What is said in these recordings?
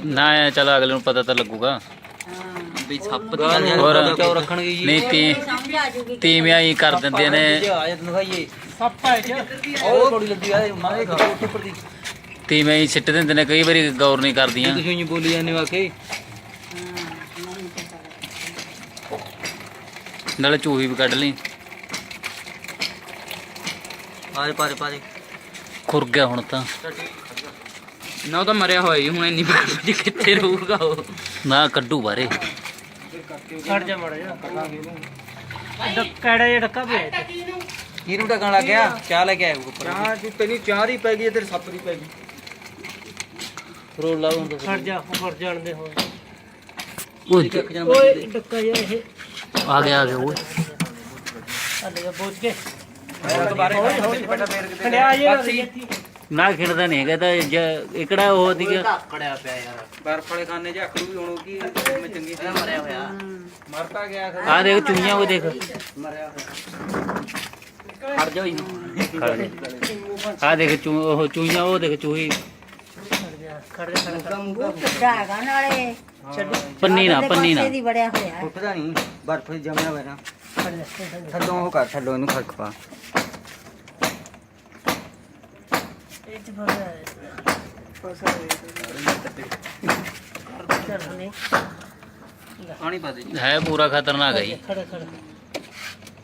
ਨਾ ਚਲ ਅਗਲੇ ਨੂੰ ਪਤਾ ਤਾਂ ਲੱਗੂਗਾ ਵੀ ਸੱਪ ਹੋਰ ਨਹੀਂ ਤੀਵੀਆਂ ਹੀ ਕਰ ਦਿੰਦੀਆਂ ਨੇ ਤੀਵੀਆਂ ਹੀ ਸਿੱਟ ਦਿੰਦੇ ਨੇ ਕਈ ਵਾਰੀ ਗੌਰ ਨਹੀਂ ਕਰਦੀਆਂ ਤੁਸੀਂ ਬੋਲੀ ਜਾਂਦੇ ਵਾਕਈ ਨਾਲੇ ਚੂਹੀ ਵੀ ਕੱਢ ਲਈ ਆਰੇ ਪਾਰੇ ਪਾਰੇ ਖੁਰ ਗਿਆ ਹੁਣ ਤਾਂ ਨਾ ਉਹ ਤਾਂ ਮਰਿਆ ਹੋਇਆ ਜੀ ਹੁਣ ਇੰਨੀ ਜੀ ਕਿੱਥੇ ਰਹੂਗਾ ਉਹ ਨਾ ਕੱਢੂ ਬਾਰੇ ਖੜ ਜਾ ਮੜ ਜਾ ਕਿਹੜਾ ਜਿਹਾ ਡੱਕਾ ਪਿਆ ਕਿਹਨੂੰ ਢਕਣ ਲੱਗ ਗਿਆ ਚਾਹ ਲੈ ਕੇ ਆਇਆ ਉੱਪਰ ਚਾਹ ਤੂੰ ਤੈਨੂੰ ਚਾਹ ਦੀ ਪੈ ਗਈ ਤੇਰੇ ਸੱਪ ਦੀ ਪੈ ਗਈ ਰੋਲ ਲਾ ਹੁਣ ਖੜ ਜਾ ਉੱਪਰ ਜਾਣਦੇ ਹੋ ਓਏ ਡੱਕਾ ਜਿਹਾ ਇਹ ਆ ਗਿਆ ਓਏ ਅੱਲੇ ਜਾ ਬੋਝ ਕੇ ਨਾ ਖਿੜਦਾ ਨਹੀਂ ਹੈਗਾ ਤਾਂ ਇਕੜਾ ਉਹ ਸੀਗਾ ਧੱਕੜਿਆ ਪਿਆ ਯਾਰ ਬਰਫ ਵਾਲੇ ਖਾਨੇ ਚ ਅਖੜੂ ਵੀ ਹੁਣ ਕੀ ਮੈਂ ਚੰਗੀ ਤਰ੍ਹਾਂ ਮਰਿਆ ਹੋਇਆ ਮਰਤਾ ਗਿਆ ਆ ਦੇਖ ਚੁੰਨੀਆਂ ਉਹ ਦੇਖ ਮਰਿਆ ਹੋਇਆ ਖੜ ਜਾ ਆ ਦੇਖ ਉਹ ਚੂਹੀਆਂ ਉਹ ਦੇਖ ਚੂਹੀ ਖੜ ਜਾ ਹੈਗਾ ਨਾਲੇ ਪੰਨੀ ਨਾ ਦੀ ਬੜਿਆ ਹੋਇਆ ਉੱਠਦਾ ਨਹੀਂ ਬਰਫ ਜਮਿਆ ਹੋਇਆ ਨਾ ਖੜ ਜਾ ਥੱਲੋਂ ਉਹ ਕਰ ਥੱਲੋਂ ਇਹਨੂੰ ਖੜਕ ਪਾ ਇਹ ਚ ਪਾਣੀ ਪਾ ਦੇ ਹੈ ਪੂਰਾ ਖਤਰਨਾਕ ਹੈ ਜੀ ਖੜ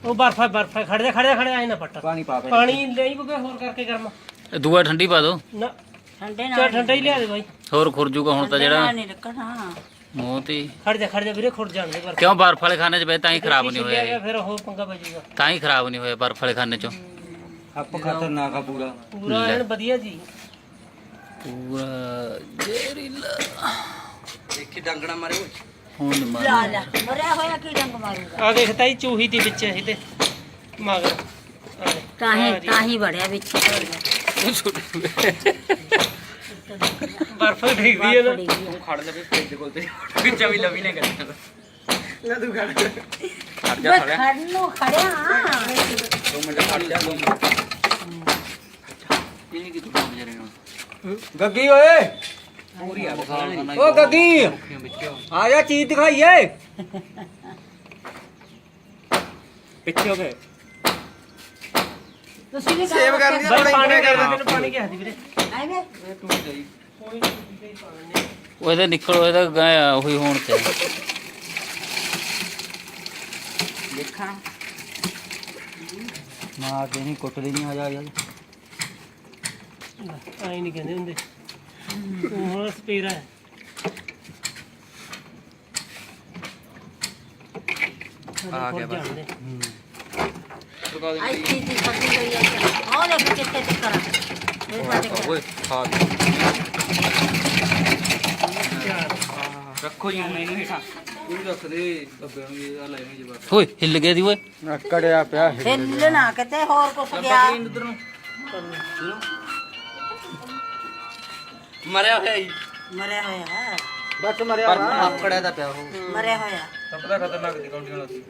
ਉਹ ਬਰਫ ਖੜ ਜਾ ਆਏ ਨਾ ਪੱਟਾ ਪਾਣੀ ਪਾ ਪਾਣੀ ਲਈ ਬਗੇ ਹੋਰ ਕਰਕੇ ਗਰਮ ਦੂਆ ਠੰਡੀ ਪਾ ਦੋ ਨਾ ਠੰਡੇ ਚਾ ਨਾਲ ਠੰਡਾ ਹੀ ਲਿਆ ਦੇ ਬਾਈ ਹੋਰ ਖੁਰ ਜੂਗਾ ਹੁਣ ਤਾਂ ਜਿਹੜਾ ਨਹੀਂ ਰੱਖਣਾ ਮੂੰਹ ਤੇ ਖੜ ਜਾ ਵੀਰੇ ਖੁਰ ਜਾਣਦੇ ਬਰਫ ਕਿਉਂ ਬਰਫ ਵਾਲੇ ਖਾਨੇ ਚ ਬੈ ਤਾਂ ਹੀ ਖਰਾਬ ਨਹੀਂ ਹੋਇਆ ਇਹ। ਫਿਰ ਉਹ ਪੰਗਾ ਵੱਜੂਗਾ ਤਾਂ ਹੀ ਖਰਾਬ ਨਹੀਂ ਹੋਇਆ ਬਰਫ ਵਾਲੇ ਖਾਨੇ ਚੋਂ ਹੱਪ ਖਤਰਨਾਕ ਆ ਪੂਰਾ ਪੂਰਾ ਐਨ ਵਧੀਆ ਜੀ ਪੂਰਾ ਜ਼ਹਿਰੀਲਾ ਦੇਖੀ ਡੰਗਣਾ ਮਾਰੇ ਓਏ ਹੁਣ ਨੀ ਮਾਰ ਲਾ ਲੈ ਮਰਿਆ ਹੋਇਆ ਕੀ ਡੰਗ ਮਾਰੂਗਾ ਆ ਦੇਖ ਤਾਈ ਚੂਹੀ ਦੀ ਵਿੱਚ ਇਹਦੇ ਮਗਰ ਤਾਂ ਹੀ ਬੜਿਆ ਵਿੱਚ ਬਰਫ ਡਿੱਗਦੀ ਹੈ ਨਾ ਤੂੰ ਖੜ ਜਾ ਵੀ ਫ੍ਰਿਜ ਕੋਲ ਤੇ ਵਿੱਚ ਵੀ ਲਵੀ ਨੇ ਕਰਦਾ ਨਾ ਤੂੰ ਖੜ ਜਾ ਖੜ ਨੂੰ ਖੜਿਆ 2 ਮਿੰਟ ਖੜ ਜਾ 2 ਮਿੰਟ ਇਹ ਕੀ ਤੂੰ ਵਿਚਾਰੇ ਨੂੰ ਗੱਗੀ ਓਏ ਪੂਰੀ ਆ ਬਖਾਲ ਓ ਗੱਗੀ ਆ ਜਾ ਚੀਜ਼ ਦਿਖਾਈਏ ਪਿੱਛੇ ਹੋ ਗਏ ਤੁਸੀਂ ਵੀ ਸੇਵ ਕਰਨੀ ਬਾਈ ਪਾਣੀ ਤੈਨੂੰ ਪਾਣੀ ਕਿਹਾ ਸੀ ਵੀਰੇ ਐਵੇਂ ਤੂੰ ਜਾਈ ਉਹ ਇਹਦਾ ਨਿਕਲੋ ਇਹਦਾ ਗਿਆ ਉਹੀ ਹੋਣ ਤੇ ਦੇਖਾਂ ਮਾਰ ਦੇ ਨਹੀਂ ਕੁੱਟਦੇ ਨਹੀਂ ਆ ਜਾ ਯਾਰ ਆਈ ਨਹੀਂ ਕਹਿੰਦੇ ਹੁੰਦੇ ਉਹ ਸਪੀਰਾ ਹੈ ਆ ਗਿਆ ਬਸ। ਆਈ ਚੀਜ਼ ਦੀ ਸਬਜ਼ੀ ਲਈ ਆ ਉਹ ਦੇਖ ਕਿੱਥੇ ਟਿਕਰਾ ਇਹ ਸਾਡੇ ਓਏ ਖਾ ਰੱਖੋ ਜੀ ਮੈਨੂੰ ਹੇਠਾਂ ਤੂੰ ਰੱਖ ਦੇ ਅੱਬੇ ਨੂੰ ਇਹ ਆ ਲੈ ਨਹੀਂ ਜਵਾਬ ਓਏ ਹਿੱਲ ਗਿਆ ਦੀ ਓਏ ਕੜਿਆ ਪਿਆ ਹਿੱਲ ਨਾ ਕਿਤੇ ਹੋਰ ਕੁੱਟ ਗਿਆ ਉਧਰ ਨੂੰ ਮਰਿਆ ਹੋਇਆ ਜੀ ਮਰਿਆ ਹੋਇਆ ਬਸ ਮਰਿਆ ਪਰ ਆਕੜਿਆ ਦਾ ਪਿਆ ਉਹ ਮਰਿਆ ਹੋਇਆ ਸਭ ਦਾ ਖਤਰਨਾਕ ਦੀ ਕੌਂਟੀਆਂ ਲਾਤੀ